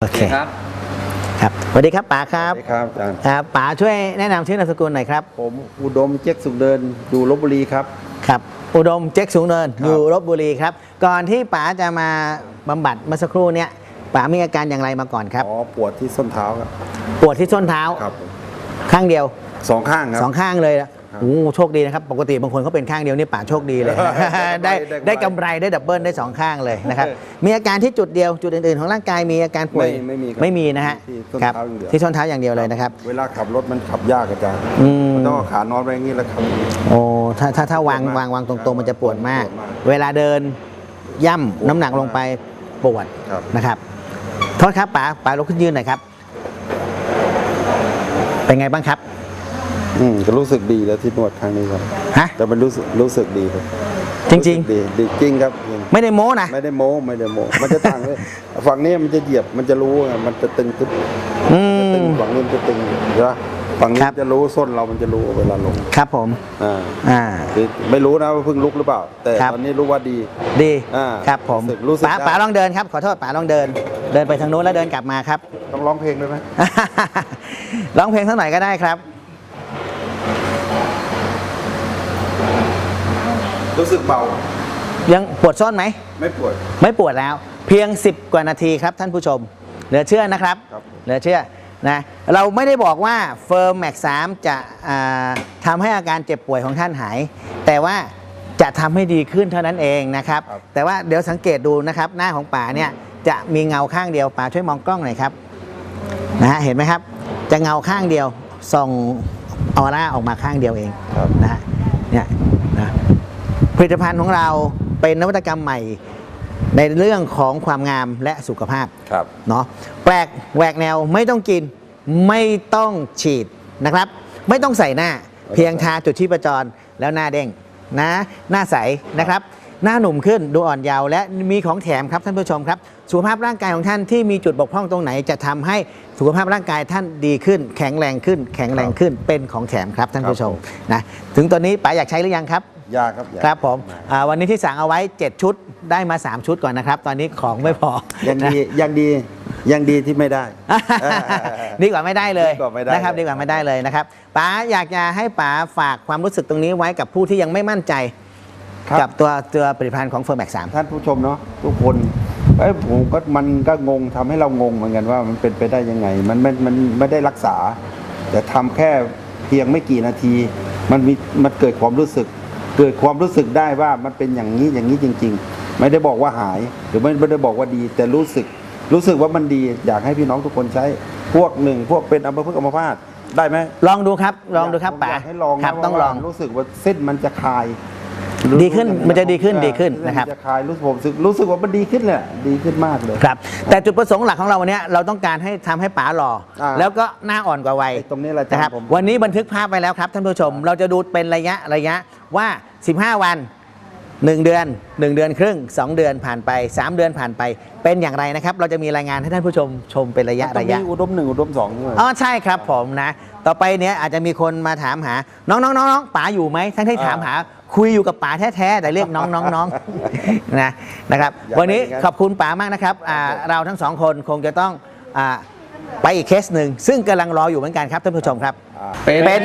โอเคครับครับสวัสดีครับป๋าครับ สวัสดีครับอาจารย์ ครับป๋าช่วยแนะนำชื่อนามสกุลหน่อยครับผมอุดมเจ๊กสุขเดินอยู่ลพบุรีครับ ครับอุดมเจ๊กสูงเนิน ครับ อยู่ลบบุรีครับก่อนที่ป๋าจะมาบำบัดเมื่อสักครู่เนี้ยป๋ามีอาการอย่างไรมาก่อนครับ อ๋อปวดที่ส้นเท้าครับ ปวดที่ส้นเท้า ครับผม ข้างเดียว สองข้างครับ สองข้างเลยนะครับ โอ้โชคดีนะครับปกติบางคนเขาเป็นข้างเดียวนี่ป๋าโชคดีเลย ได้ ได้ กำไรได้ดับเบิลได้สองข้างเลยนะครับมีอาการที่จุดเดียวจุดอื่นๆของร่างกายมีอาการป่วย ไม่มีครับ ไม่มีนะฮะ ที่ส้น ครับ เท้าอย่างเดียว ที่ส้นเท้าอย่างเดียวเลยนะครับ เวลาขับรถมันขับยากอาจารย์ อืม มันต้องเอาขานอนไว้อย่างนี้แล้วขับ โอ้ถ้าวาง ปวดมาก วางตรงๆมันจะปวดมาก ปวดมาก เวลาเดินย่ำ ปวด น้ำหนักลงไปปวด ครับ นะครับโทษครับป๋าลุกขึ้นยืนหน่อยครับ เป็นไงบ้างครับ ก็รู้สึกดีแล้วที่นวดครั้งนี้ครับ ฮะ แต่มันรู้สึกดีครับ จริง สึกดีจริงครับจริง ๆ ไม่ได้โม้นะ ไม่ได้โม้มันจะต่างเลยฝั่งนี้มันจะเหยียบมันจะรู้ไงมันจะตึงขึ้น อื ตึง ม ฝั่งนี้มันจะตึงใช่ปะฝั่งนี้ ครับ จะรู้ส้นเรามันจะรู้เวลาลง ครับผม อ่า อ่า คือไม่รู้นะว่าเพิ่งลุกหรือเปล่า แต่ ครับ ตอนนี้รู้ว่าดี ดี อ่า ครับผม รู้สึก ป๋า ได้ ลองเดินครับขอโทษป๋าลองเดิน เดินไปทางนู้นแล้วเดินกลับมาครับ ต้องร้องเพลงด้วยไหม ร้องเพลงสักหน่อยก็ได้ครับ รู้สึกเบา ยังปวดส้นไหม ไม่ปวด ไม่ปวดแล้วเพียง 10 กว่านาทีครับท่านผู้ชม เหลือเชื่อนะครับ ครับ เหลือเชื่อนะเราไม่ได้บอกว่าเฟิร์มแม็ก3จะทำให้อาการเจ็บป่วยของท่านหาย แต่ว่าจะทำให้ดีขึ้นเท่านั้นเองนะครับ แต่ว่าเดี๋ยวสังเกตดูนะครับหน้าของป๋าเนี่ยจะมีเงาข้างเดียวป๋าช่วยมองกล้องหน่อยครับนะฮะเห็นไหมครับ จะเงาข้างเดียวส่องออร่าออกมาข้างเดียวเอง ครับ นะฮะเนี่ยนะผลิตภัณฑ์ของเราเป็นนวัตกรรมใหม่ในเรื่องของความงามและสุขภาพ ครับ เนาะแปลกแหวกแนวไม่ต้องกินไม่ต้องฉีดนะครับ ไม่ต้องใส่หน้าเพียงทาจุดชีพจรแล้วหน้าเด้งนะหน้าใสนะครับ หน้าหนุ่มขึ้นดูอ่อนเยาว์และมีของแถมครับท่านผู้ชมครับสุขภาพร่างกายของท่านที่มีจุดบกพร่องตรงไหน จะทำให้สุขภาพร่างกายท่านดีขึ้น แข็งแรงขึ้น แข็งแรงขึ้นเป็นของแถมครับท่านผู้ชมนะถึงตอนนี้ป๋าอยากใช้หรือยังครับ ยากครับยาก ครับผมวันนี้ที่สั่งเอาไว้ 7 ชุดได้มา 3 ชุดก่อนนะครับ ตอนนี้ของไม่พอ ยังดี นะ ยังดีที่ไม่ได้ ดีกว่าไม่ได้เลย ดีกว่าไม่ได้ นะครับดีกว่าไม่ได้เลยนะครับป๋าอยากจะให้ป๋าฝากความรู้สึกตรงนี้ไว้กับผู้ที่ยังไม่มั่นใจ ครับ กับตัวผลิตภัณฑ์ของเฟิร์มแม็ก3 ท่านผู้ชมเนาะทุกคนผมก็มันก็งงทำให้เรางงเหมือนกันว่ามันเป็นไปได้ยังไง มันไม่ได้รักษา แต่ทำแค่เพียงไม่กี่นาที มันเกิดความรู้สึกได้ว่ามันเป็นอย่างนี้จริง ๆ ไม่ได้บอกว่าหาย หรือไม่ได้บอกว่าดี แต่รู้สึกว่ามันดี อยากให้พี่น้องทุกคนใช้พวกเป็นอัมพฤกษ์อัมพาตได้ไหม ลองดูครับลองดูครับป๋า อยากให้ลอง ครับ นะ ต้องลอง รู้สึกว่าเส้นมันจะคลาย ดีขึ้นมันจะดีขึ้นนะครับ เส้มัจะคลายรู้สึกว่ามันดีขึ้นเลยดีขึ้นมากเลย ครับแต่จุดประสงค์หลักของเราวันนี้เราต้องการให้ทำให้ป๋าหล่ออา แล้วก็หน้าอ่อนกว่าวัย ไอ้ตรงนี้แหละ นะครับ ผม วันนี้บันทึกภาพไปแล้วครับท่านผู้ชม เราจะดูเป็นระยะว่า 15 วัน 1 เดือน 1 เดือนครึ่ง 2 เดือนผ่านไป 3 เดือนผ่านไปเป็นอย่างไรนะครับ เราจะมีรายงานให้ท่านผู้ชมชมเป็นระยะ ต้องมีอุดม 1 อุดม 2ด้วย อ๋อใช่ครับผมนะต่อไปเนี้ยอาจจะมีคนมาถามหาน้องป๋าอยู่ไหมทั้งที่ถามหาคุยอยู่กับป๋าแท้ๆแต่เรียกน้อง นะครับ อยากได้ วันนี้ อย่างนั้น ขอบคุณป๋ามากนะครับเราทั้งสองคนคงจะต้องไปอีกเคสหนึ่งซึ่งกำลังรออยู่เหมือนกันครับท่านผู้ชมครับ เป็น